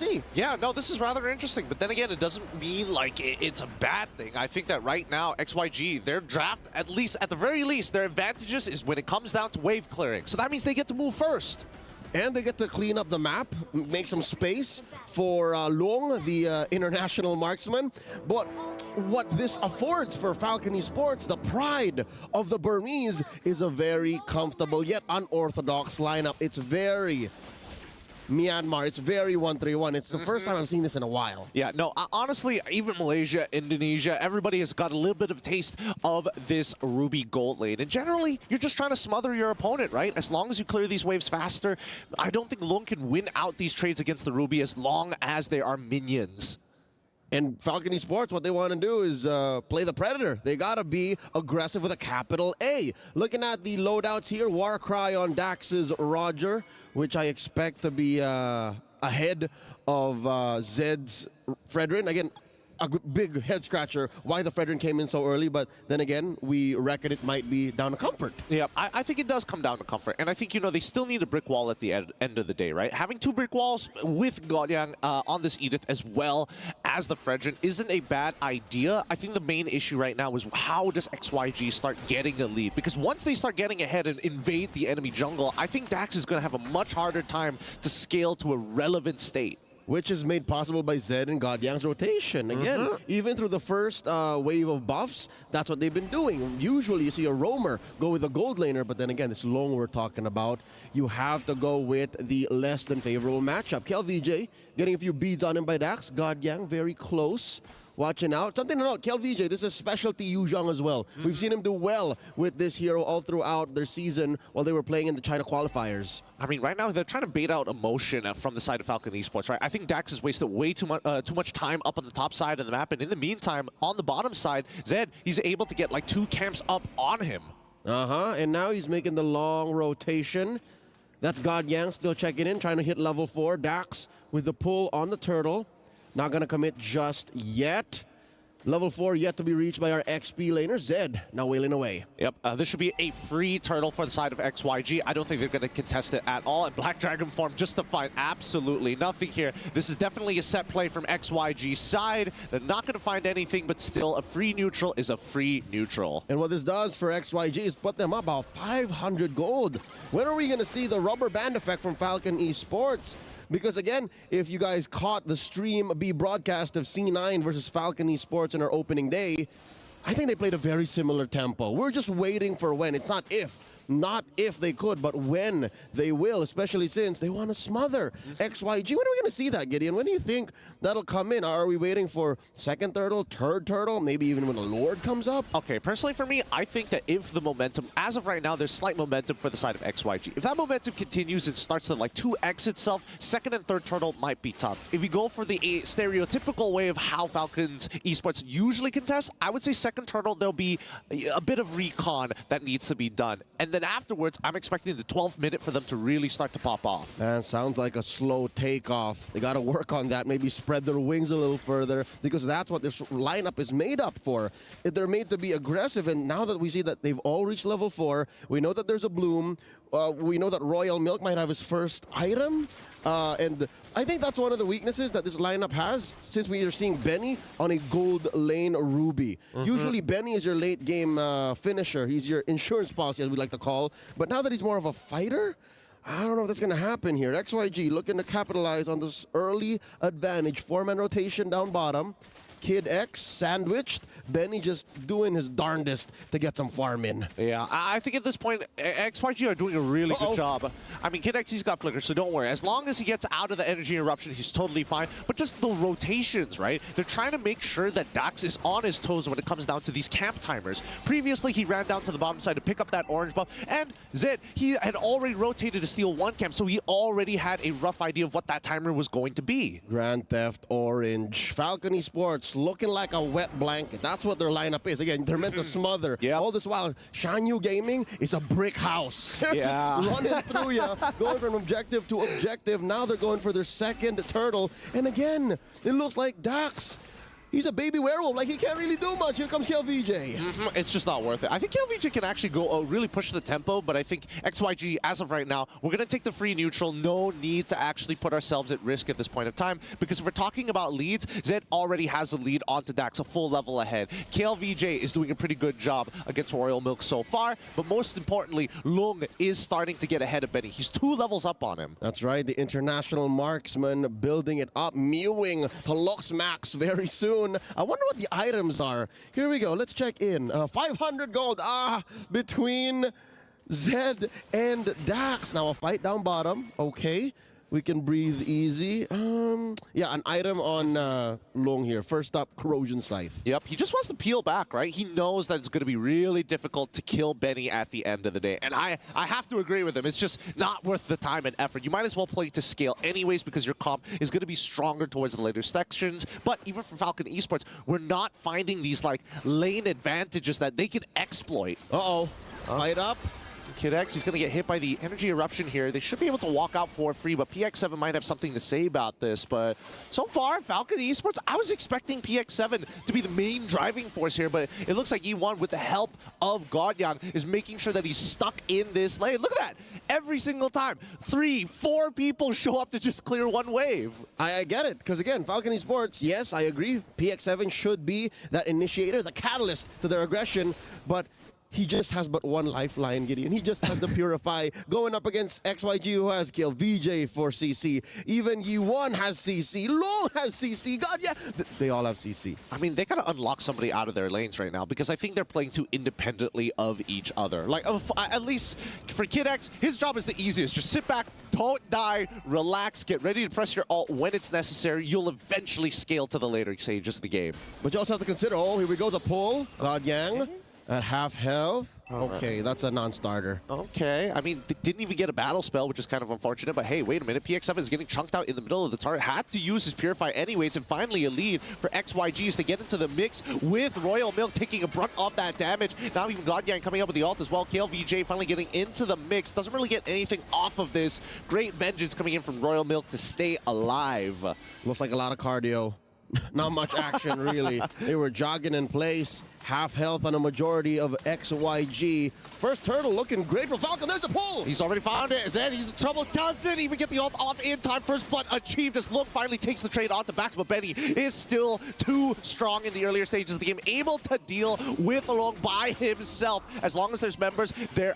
see. Yeah, no, this is rather interesting. But then again, it doesn't mean like it's a bad thing. I think that right now, XYG, their draft, at the very least, their advantages is when it comes down to wave clearing. So that means they get to move first. And they get to clean up the map, make some space for Long, the international marksman. But what this affords for Falcon Esports, the pride of the Burmese, is a very comfortable yet unorthodox lineup. It's very Myanmar. It's very 1-3-1. It's the first time I've seen this in a while. Yeah, no, honestly, even Malaysia, Indonesia, everybody has got a little bit of a taste of this Ruby gold lane. And generally, you're just trying to smother your opponent, right? As long as you clear these waves faster, I don't think Lung can win out these trades against the Ruby as long as they are minions. And Falcon Esports, what they want to do is play the Predator. They got to be aggressive with a capital A. Looking at the loadouts here, Warcry on Dax's Roger, which I expect to be ahead of Zed's Fredrin. Again, a big head scratcher why the Fredrin came in so early, but then again, we reckon it might be down to comfort. Yeah, I think it does come down to comfort. And I think, you know, they still need a brick wall at the end of the day, right? Having 2 brick walls with Godyang on this Edith as well as the Fredrin isn't a bad idea. I think the main issue right now is how does XYG start getting a lead? Because once they start getting ahead and invade the enemy jungle, I think Dax is going to have a much harder time to scale to a relevant state. Which is made possible by Zed and Godyang's rotation. Again, even through the first wave of buffs, that's what they've been doing. Usually you see a roamer go with a gold laner, but then again, this Long we're talking about, you have to go with the less than favorable matchup. KLVJ getting a few beads on him by Dax. Godyang very close. Watching out. Something to note, KLVJ, this is specialty Yu Zhang as well. We've seen him do well with this hero all throughout their season while they were playing in the China qualifiers. I mean, right now, they're trying to bait out emotion from the side of Falcon Esports, right? I think Dax has wasted way too much time up on the top side of the map, and in the meantime, on the bottom side, Zed, he's able to get like 2 camps up on him. And now he's making the long rotation. That's Godyang still checking in, trying to hit level 4. Dax with the pull on the turtle. Not going to commit just yet. Level 4 yet to be reached by our XP laner, Zed, now wailing away. Yep, this should be a free turtle for the side of XYG. I don't think they're going to contest it at all. And Black Dragon form just to find absolutely nothing here. This is definitely a set play from XYG's side. They're not going to find anything, but still a free neutral is a free neutral. And what this does for XYG is put them up about 500 gold. When are we going to see the rubber band effect from Falcon Esports? Because again, if you guys caught the Stream B broadcast of C9 versus Falcon Esports in our opening day, I think they played a very similar tempo. We're just waiting for when. It's not if they could, but when they will, especially since they want to smother XYG. When are we going to see that, Gideon? When do you think that'll come in? Are we waiting for second turtle, third turtle, maybe even when the Lord comes up? Okay, personally for me, I think that if the momentum, as of right now, there's slight momentum for the side of XYG. If that momentum continues and starts to like 2x itself, second and third turtle might be tough. If you go for the stereotypical way of how Falcons Esports usually contest, I would say second turtle, there'll be a bit of recon that needs to be done. And then afterwards, I'm expecting the 12th minute for them to really start to pop off. Man, sounds like a slow takeoff. They got to work on that, maybe spread their wings a little further, because that's what this lineup is made up for. They're made to be aggressive, and now that we see that they've all reached level 4, we know that there's a Bloom, we know that Royal Milk might have his first item, and I think that's one of the weaknesses that this lineup has, since we are seeing Benny on a gold lane Ruby. Usually Benny is your late game finisher. He's your insurance policy, as we like to call. But now that he's more of a fighter, I don't know if that's going to happen here. XYG looking to capitalize on this early advantage. 4-man rotation down bottom. Kid X sandwiched. Benny just doing his darndest to get some farm in. Yeah, I think at this point, XYG are doing a really good job. I mean, Kid X, he's got flickers, so don't worry. As long as he gets out of the energy eruption, he's totally fine. But just the rotations, right? They're trying to make sure that Dax is on his toes when it comes down to these camp timers. Previously, he ran down to the bottom side to pick up that orange buff. And Zed, he had already rotated to steal 1 camp, so he already had a rough idea of what that timer was going to be. Grand Theft Orange. Falcon Esports looking like a wet blanket. That's what their lineup is. Again, they're meant to smother. All this while, Shanyu Gaming is a brick house. Yeah. Running through you, going from objective to objective. Now they're going for their second turtle. And again, it looks like Dax He's a baby werewolf. Like, he can't really do much. Here comes KLVJ. It's just not worth it. I think KLVJ can actually go really push the tempo, but I think XYG, as of right now, we're going to take the free neutral. No need to actually put ourselves at risk at this point of time, because if we're talking about leads, Zed already has the lead onto Dax, a full level ahead. KLVJ is doing a pretty good job against Royal Milk so far, but most importantly, Lung is starting to get ahead of Benny. He's 2 levels up on him. That's right. The international marksman building it up, mewing to Lux Max very soon. I wonder what the items are. Here we go. Let's check in. 500 gold. Between Zed and Dax. Now a fight down bottom. Okay. We can breathe easy. Yeah, an item on Long here. First up, Corrosion Scythe. Yep, he just wants to peel back, right? He knows that it's going to be really difficult to kill Benny at the end of the day. And I have to agree with him. It's just not worth the time and effort. You might as well play to scale anyways, because your comp is going to be stronger towards the later sections. But even for Falcon Esports, we're not finding these like lane advantages that they can exploit. Fight up. Kid X, he's going to get hit by the energy eruption here. They should be able to walk out for free, but PX7 might have something to say about this. But so far, Falcon Esports, I was expecting PX7 to be the main driving force here, but it looks like E1, with the help of Godyang, is making sure that he's stuck in this lane. Look at that. Every single time, 3, 4 people show up to just clear one wave. I get it, because again, Falcon Esports, yes, I agree. PX7 should be that initiator, the catalyst to their aggression, but he just has but one lifeline, Gideon. He just has the Purify going up against XYG, who has killed VJ for CC. Even U1 has CC. Long has CC. God, yeah. They all have CC. I mean, they got to unlock somebody out of their lanes right now, because I think they're playing too independently of each other. Like, at least for Kid X, his job is the easiest. Just sit back, don't die, relax, get ready to press your ult when it's necessary. You'll eventually scale to the later stages of the game. But you also have to consider, here we go, the pull. Godyang. At half health? Okay, that's a non-starter. Okay, I mean, they didn't even get a battle spell, which is kind of unfortunate, but hey, wait a minute, PX7 is getting chunked out in the middle of the turret, had to use his Purify anyways, and finally a lead for XYG as they get into the mix with Royal Milk taking a brunt of that damage. Now even Godyang coming up with the ult as well. KLVJ finally getting into the mix, doesn't really get anything off of this. Great vengeance coming in from Royal Milk to stay alive. Looks like a lot of cardio. Not much action, really. They were jogging in place. Half health on a majority of XYG. First turtle looking great for Falcon. There's the pull. He's already found it. Zed, he's in trouble. Doesn't even get the ult off in time. First blood achieved as Look finally takes the trade onto Bax, but Benny is still too strong in the earlier stages of the game, able to deal with Long by himself. As long as there's members, there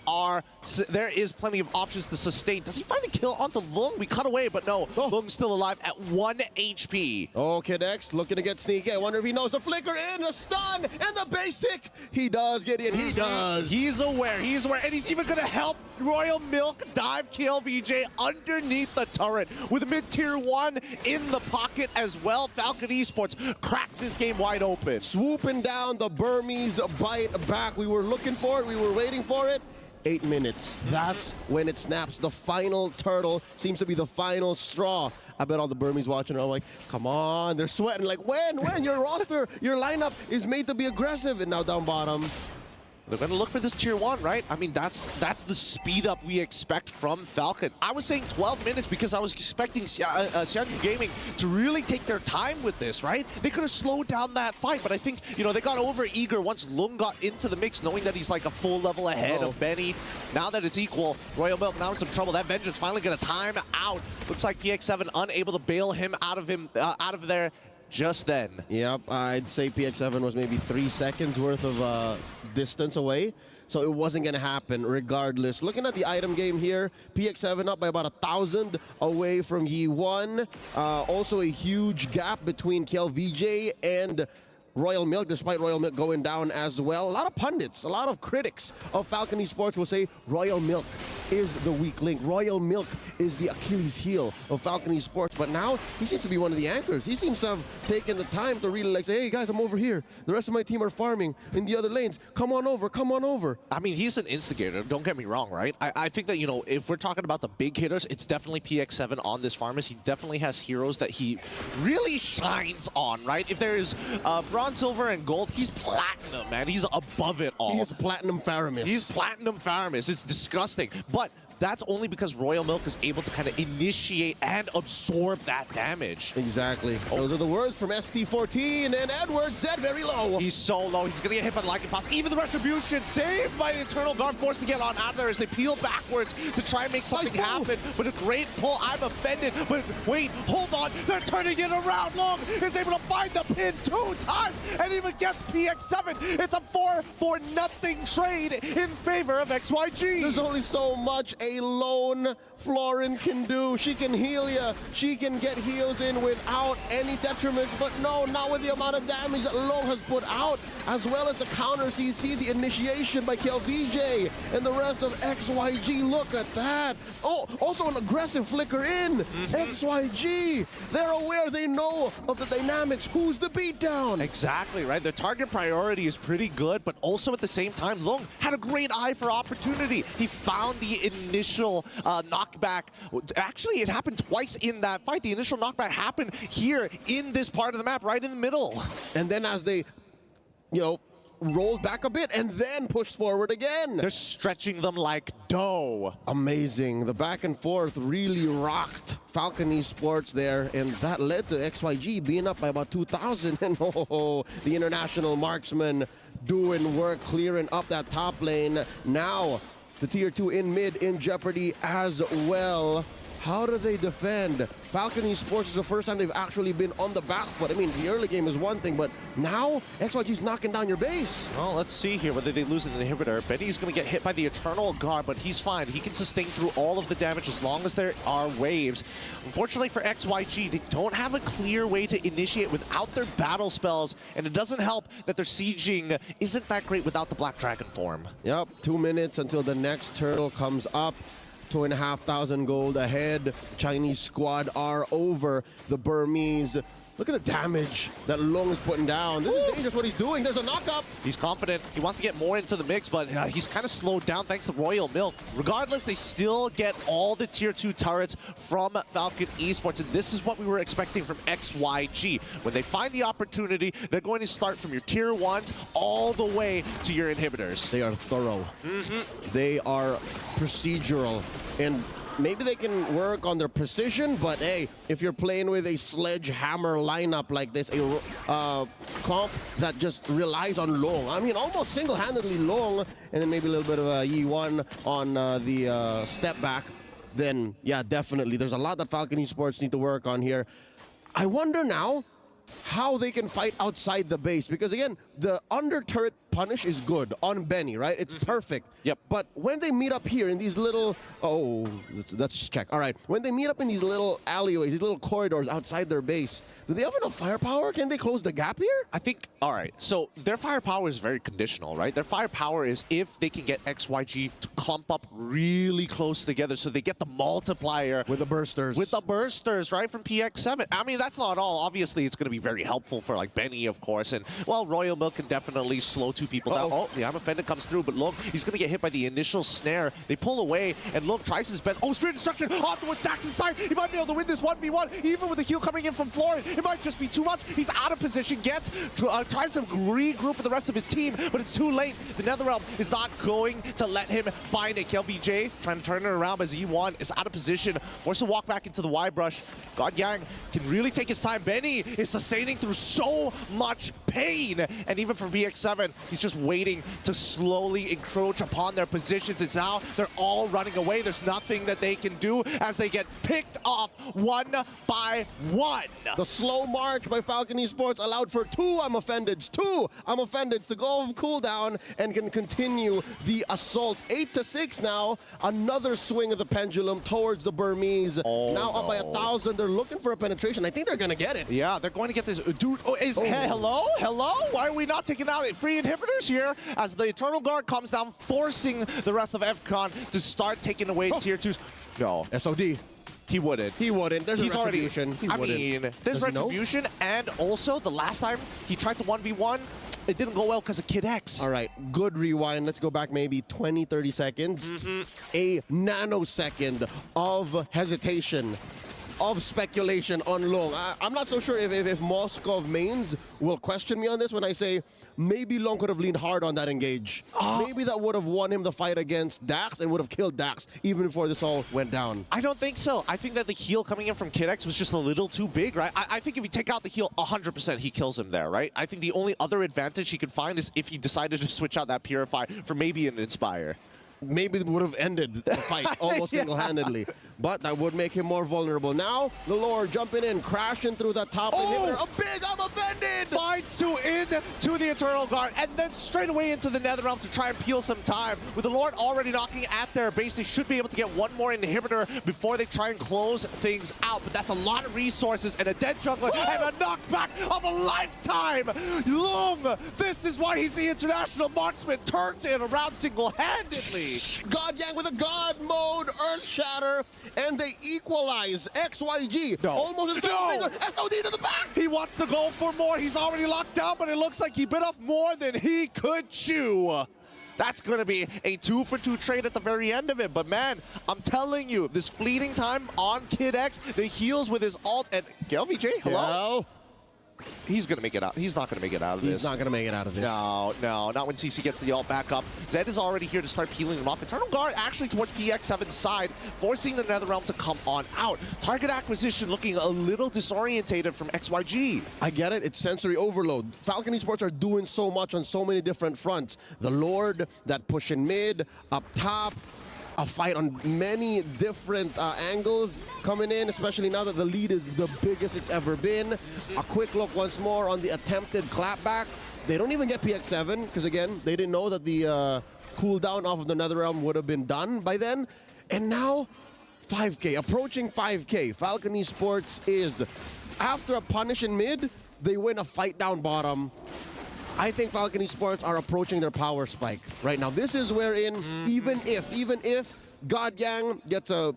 is plenty of options to sustain. Does he find a kill onto Lung? We cut away, but no. Lung's still alive at 1 HP. Oh, Kid X looking to get sneaky. I wonder if he knows the flicker in, the stun, and the basic. He does get in. He does. He's aware. He's aware. And he's even going to help Royal Milk dive KLVJ underneath the turret with mid-tier 1 in the pocket as well. Falcon Esports cracked this game wide open. Swooping down, the Burmese bite back. We were looking for it. We were waiting for it. 8 minutes. That's when it snaps. The final turtle seems to be the final straw. I bet all the Burmese watching are like, come on, they're sweating. Like, when? Your roster, your lineup is made to be aggressive. And now down bottom. They're going to look for this tier 1, right? I mean, that's the speed up we expect from Falcon. I was saying 12 minutes because I was expecting Xiangyu Gaming to really take their time with this, right? They could have slowed down that fight, but I think, they got over eager once Lung got into the mix, knowing that he's like a full level ahead of Benny. Now that it's equal, Royal Milk now in some trouble. That Vengeance finally going to time out. Looks like PX7 unable to bail him out of there just then. Yep, I'd say PX7 was maybe 3 seconds worth of distance away, so it wasn't going to happen regardless. Looking at the item game here, PX7 up by about 1,000 away from Yi1. Also a huge gap between KLVJ and Royal Milk, despite Royal Milk going down as well. A lot of pundits, a lot of critics of Falcon Esports will say Royal Milk is the weak link. Royal Milk is the Achilles heel of Falcon Esports. But now he seems to be one of the anchors. He seems to have taken the time to really say, hey guys, I'm over here. The rest of my team are farming in the other lanes. Come on over, come on over. I mean, he's an instigator, don't get me wrong, right? I think that, if we're talking about the big hitters, it's definitely PX7 on this farmers. He definitely has heroes that he really shines on, right? If there's bronze, silver, and gold, he's platinum, man. He's above it all. He's platinum Faramis. He's platinum Faramis. It's disgusting. But that's only because Royal Milk is able to kind of initiate and absorb that damage. Exactly. Those are the words from ST14, and Edwards Zed very low. He's so low. He's going to get hit by the Lightning Pass. Even the Retribution saved by the Eternal Guard, forced to get on out of there as they peel backwards to try and make something happen. But a great pull. I'm offended. But wait, hold on. They're turning it around. Long is able to find the pin 2 times and even gets PX7. It's a 4-for-nothing trade in favor of XYG. There's only so much a lone Florin can do. She can heal you. She can get heals in without any detriments, but no, not with the amount of damage that Long has put out, as well as the counter CC, the initiation by KLVJ, and the rest of XYG. Look at that. Oh, also an aggressive flicker in. XYG, they're aware, they know of the dynamics. Who's the beatdown? Exactly, right? The target priority is pretty good, but also at the same time, Long had a great eye for opportunity. He found the initial knockback. Actually, it happened twice in that fight. The initial knockback happened here in this part of the map, right in the middle. And then as they, you know, rolled back a bit and then pushed forward again. They're stretching them like dough. Amazing. The back and forth really rocked Falcon Esports there, and that led to XYG being up by about 2,000. And the international marksman doing work, clearing up that top lane. Now, the tier 2 in mid in jeopardy as well. How do they defend? Falcon Esports is the first time they've actually been on the back foot. I mean, the early game is one thing, but now XYG's knocking down your base. Well, let's see here whether they lose an inhibitor. Benny's going to get hit by the Eternal Guard, but he's fine. He can sustain through all of the damage as long as there are waves. Unfortunately for XYG, they don't have a clear way to initiate without their battle spells, and it doesn't help that their sieging isn't that great without the Black Dragon form. Yep, 2 minutes until the next turtle comes up. 2,500 gold ahead. Chinese squad are over the Burmese. Look at the damage that Long is putting down. This is dangerous what he's doing. There's a knock-up. He's confident. He wants to get more into the mix, but he's kind of slowed down thanks to Royal Milk. Regardless, they still get all the tier 2 turrets from Falcon Esports, and this is what we were expecting from XYG. When they find the opportunity, they're going to start from your tier 1s all the way to your inhibitors. They are thorough. They are procedural, and maybe they can work on their precision, but hey, if you're playing with a sledgehammer lineup like this, a comp that just relies on Long, I mean, almost single-handedly Long, and then maybe a little bit of a Yi1 on the step back, then yeah, definitely. There's a lot that Falcon Esports need to work on here. I wonder now how they can fight outside the base, because again, the under turret punish is good on Benny, right? It's perfect. Yep. But when they meet up here in these little, let's check. All right, when they meet up in these little alleyways, these little corridors outside their base, do they have enough firepower? Can they close the gap here? I think, all right, so their firepower is very conditional, right? Their firepower is if they can get XYG to clump up really close together so they get the multiplier. With the bursters. With the bursters, right, from PX7. I mean, that's not all. Obviously, it's going to be very helpful for, like, Benny, of course. And, well, Royal Milk can definitely slow 2 people down. Oh, the I'm offended comes through, but look, he's going to get hit by the initial snare. They pull away, and look, tries his best. Oh, Spirit Destruction off towards Dax's side. He might be able to win this 1v1, even with the heal coming in from Florin. It might just be too much. He's out of position, tries to regroup with the rest of his team, but it's too late. The Netherrealm is not going to let him find it. KLVJ trying to turn it around as E1 is out of position, forced to walk back into the Y-Brush. God Yang can really take his time. Benny is sustaining through so much pain, and even for VX7, he's just waiting to slowly encroach upon their positions. It's now they're all running away. There's nothing that they can do as they get picked off 1 by 1. The slow march by Falcon Esports allowed for 2 I'm offendeds. 2 I'm offendeds to go off cooldown and can continue the assault. 8-6 now. Another swing of the pendulum towards the Burmese. Now up by 1,000. They're looking for a penetration. I think they're gonna get it. Yeah, they're going to get this. Dude, hello? Why are we not taking out free inhibitors here? As the Eternal Guard comes down, forcing the rest of FCON to start taking away tier 2s. No. SOD. He wouldn't. He wouldn't. There's a retribution. I mean, there's retribution, and also the last time he tried to 1v1, it didn't go well because of Kid X. All right, good rewind. Let's go back maybe 20, 30 seconds. A nanosecond of hesitation. of speculation on Long. I'm not so sure if Moskov mains will question me on this when I say maybe Long could have leaned hard on that engage. Maybe that would have won him the fight against Dax and would have killed Dax even before this all went down. I don't think so. I think that the heal coming in from Kid X was just a little too big, right? I think if you take out the heal, 100% he kills him there, right? I think the only other advantage he could find is if he decided to switch out that Purify for maybe an Inspire. Maybe it would have ended the fight almost single-handedly. But that would make him more vulnerable. Now, the Lord jumping in, crashing through that top inhibitor. A big, I'm offended! Finds two into the Eternal Guard, and then straight away into the Netherrealm to try and peel some time. With the Lord already knocking at their base, they should be able to get one more inhibitor before they try and close things out. But that's a lot of resources, and a dead jungler, and a knockback of a lifetime! Long! This is why he's the international marksman, turns it around single-handedly. God Yang with a God mode, Earth Shatter, and they equalize. XYG almost a finger. SOD to the back. He wants to go for more. He's already locked down, but it looks like he bit off more than he could chew. That's going to be a 2-for-2 trade at the very end of it. But man, I'm telling you, this fleeting time on Kid X, the heals with his ult, and LVJ, hello? He's going to make it out. He's not going to make it out of this. He's not going to make it out of this. No, not when CC gets the ult back up. Zed is already here to start peeling him off. Eternal Guard actually towards PX7's side, forcing the Netherrealm to come on out. Target acquisition looking a little disorientated from XYG. I get it. It's sensory overload. Falcon Esports are doing so much on so many different fronts. The Lord, that push in mid, up top, a fight on many different angles coming in, especially now that the lead is the biggest it's ever been. A quick look once more on the attempted clapback. They don't even get PX7, because again, they didn't know that the cooldown off of the Netherrealm would have been done by then. And now, 5K, approaching 5K. Falcon Esports is, after a punish in mid, they win a fight down bottom. I think Falcon Esports are approaching their power spike right now. This is wherein, even if God Yang gets a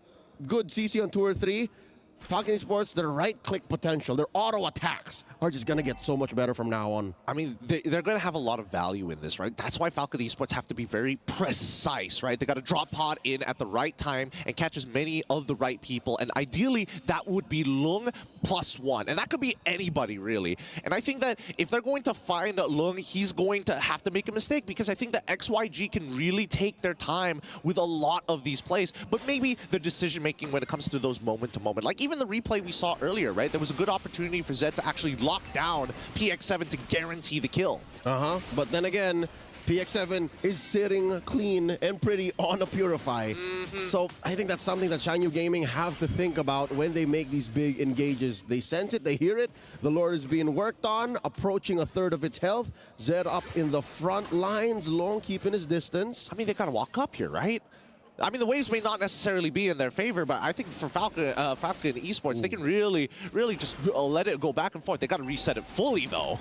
good CC on 2 or 3, Falcon Esports, their right-click potential, their auto attacks are just going to get so much better from now on. I mean, they're going to have a lot of value in this, right? That's why Falcon Esports have to be very precise, right? They got to drop pod in at the right time and catch as many of the right people. And ideally, that would be Lung +1. And that could be anybody, really. And I think that if they're going to find Lung, he's going to have to make a mistake, because I think that XYG can really take their time with a lot of these plays. But maybe the decision-making when it comes to those moment-to-moment, like even the replay we saw earlier, right? There was a good opportunity for Zed to actually lock down PX7 to guarantee the kill. But then again, PX7 is sitting clean and pretty on a Purify. So I think that's something that Shanyu Gaming have to think about when they make these big engages. They sense it, they hear it. The Lord is being worked on, approaching a third of its health. Zed up in the front lines, Long keeping his distance. I mean, they gotta walk up here, right? I mean, the waves may not necessarily be in their favor, but I think for Falcon Esports, they can really just let it go back and forth. They got to reset it fully, though.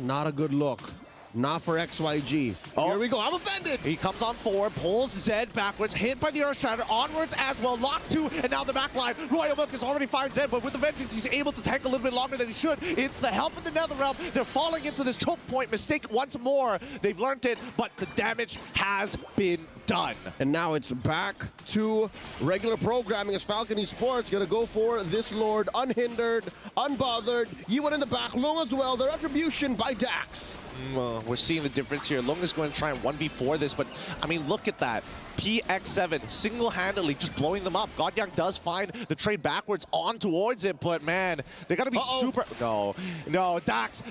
Not a good look. Not for XYG. Here we go. I'm offended. He comes on forward, pulls Zed backwards, hit by the Earth Shatter, onwards as well, lock 2, and now the back line. Royal Milk has already found Zed, but with the Vengeance, he's able to tank a little bit longer than he should. It's the help of the Netherrealm. They're falling into this choke point mistake once more. They've learned it, but the damage has been done. And now it's back to regular programming as Falcon Esports gonna go for this Lord unhindered, unbothered. Yi1 in the back, Lung as well. Their attribution by Dax. We're seeing the difference here. Lung is going to try and 1v4 this, but I mean, look at that. PX7 single-handedly just blowing them up. Godyang does find the trade backwards on towards it, but man, they gotta be super... No, Dax,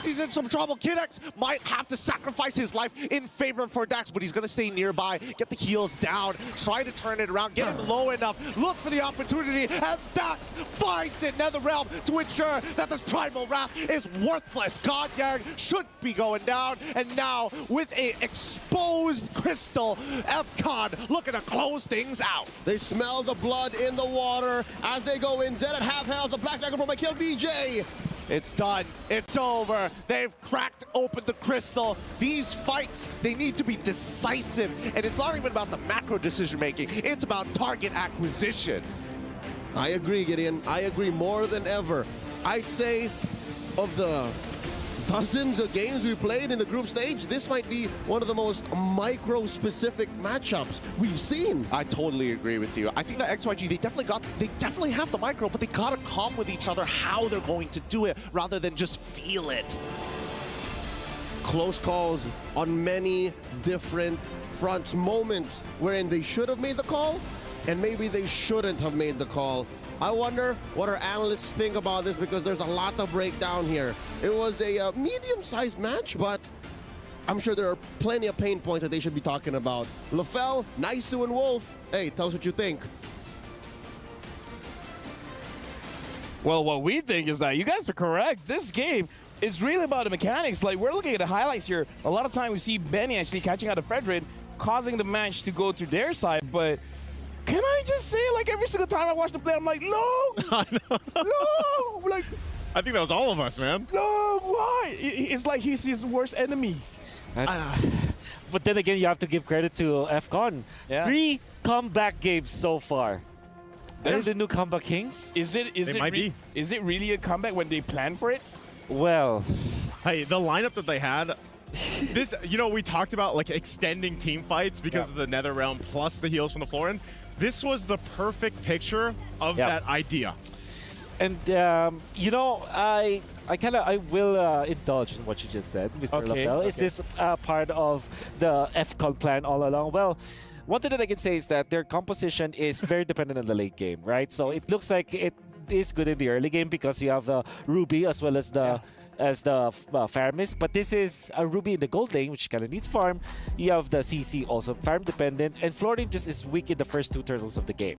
he's in some trouble. Kid X might have to sacrifice his life in favor for Dax, but he's gonna stay nearby, get the heals down, try to turn it around, get him low enough, look for the opportunity, and Dax finds it. Netherrealm to ensure that this Primal Wrath is worthless. Godyang should be going down, and now with a exposed crystal, FCON looking to close things out. They smell the blood in the water as they go in. Zed at half health. The Black Dragon from my kill BJ. It's done. It's over. They've cracked open the crystal. These fights, they need to be decisive. And it's not even about the macro decision making. It's about target acquisition. I agree, Gideon. I agree more than ever. I'd say of the dozens of games we played in the group stage, this might be one of the most micro-specific matchups we've seen. I totally agree with you. I think that XYG, they definitely have the micro, but they gotta calm with each other how they're going to do it rather than just feel it. Close calls on many different fronts, moments wherein they should have made the call and maybe they shouldn't have made the call. I wonder what our analysts think about this because there's a lot to break down here. It was a medium-sized match, but I'm sure there are plenty of pain points that they should be talking about. LaFell, Naisu, and Wolf, hey, tell us what you think. Well, what we think is that you guys are correct. This game is really about the mechanics. Like, we're looking at the highlights here. A lot of time we see Benny actually catching out of Frederick, causing the match to go to their side, but can I just say, like, every single time I watch the play, I'm like, no, no, like, I think that was all of us, man. no, why? It's like he's his worst enemy. But then again, you have to give credit to FCON. Yeah. 3 comeback games so far. They're There's- the new comeback kings? Is it really a comeback when they plan for it? Well, Hey, the lineup that they had, this, you know, we talked about like extending team fights because of the Nether Realm plus the heals from the Florin. This was the perfect picture of that idea. and you know, I will indulge in what you just said, Mr. Okay, LaFell. Is this part of the FCON plan all along? Well, one thing that I can say is that their composition is very dependent on the late game, right? So it looks like it is good in the early game because you have the Ruby as well as the Faramis, but this is a Ruby in the gold lane, which kind of needs farm. You have the CC also farm dependent, and Florin just is weak in the first 2 turtles of the game.